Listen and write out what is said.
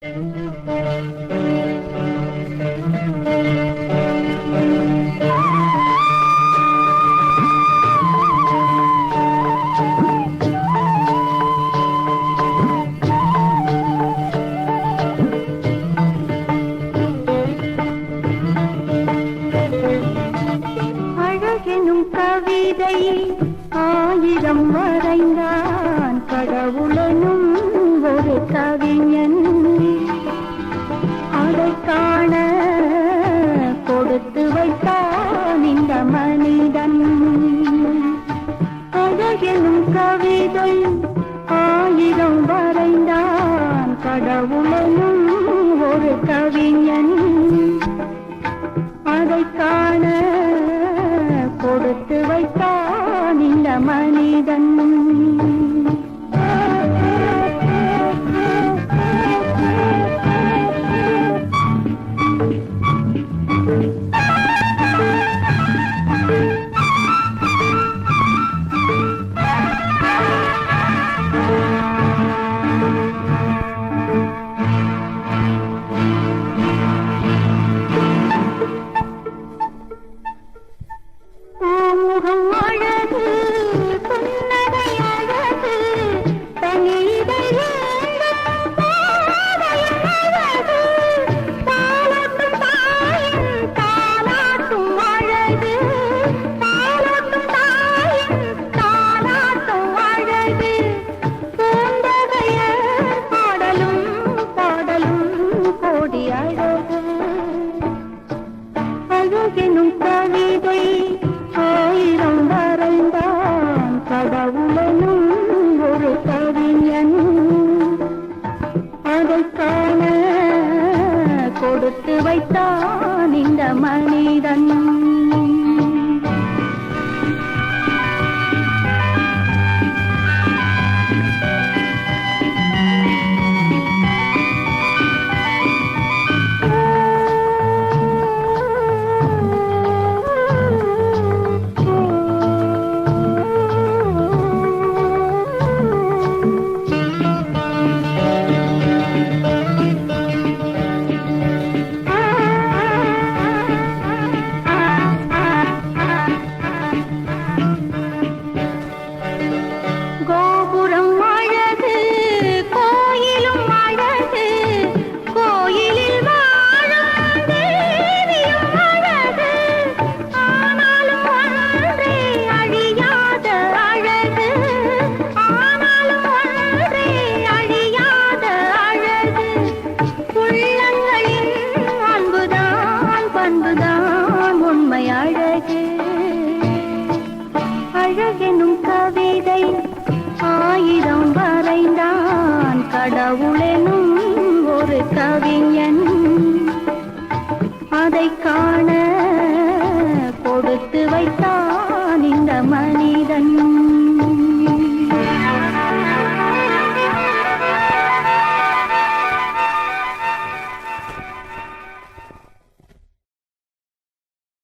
அழகெனும் கவிதை ஆயிரம் வரைந்தான் கடவுளனும் ஒரு கவிஞன். அதை காண கொடுத்து வைத்தான் இந்த மனிதன். அழகெனும் கவிதை ஆயிரம் வரைந்தான் கடவுளனும் ஒரு கவிஞன். அதை காண கொடுத்து வைத்தான் இந்த மனிதன். முகம் அழகு, புன்னகை அழகு, தனிதை வேண்டும் பாதையின் அழகு, தாலாட்டும் தாயின் தாலாட்டும் அழகு, தாலாட்டும் தாயின் தாலாட்டும் அழகு, பூந்தகையர் பாடலும் பாடலும் கோடி அழகு. அழகெனும் கவிதை ஆயிரம் வரைந்தான் கடவுளனும் ஒரு கவிஞன். அதை காண கொடுத்து வைத்தான் இந்த மனிதன். கோபுரம் அழகு, கோயிலும் அழகு, கோயிலில் வாழும் தேவியும் அழகு, ஆனாலும் ஒன்றே அழியாத அழகு, ஆனாலும் ஒன்றே அழியாத அழகு, உள்ளங்களின் அன்புதான் பண்புதான் உண்மை அழகு. அழகெனும் கவிதை ஆயிரம் வரைந்தான் கடவுள்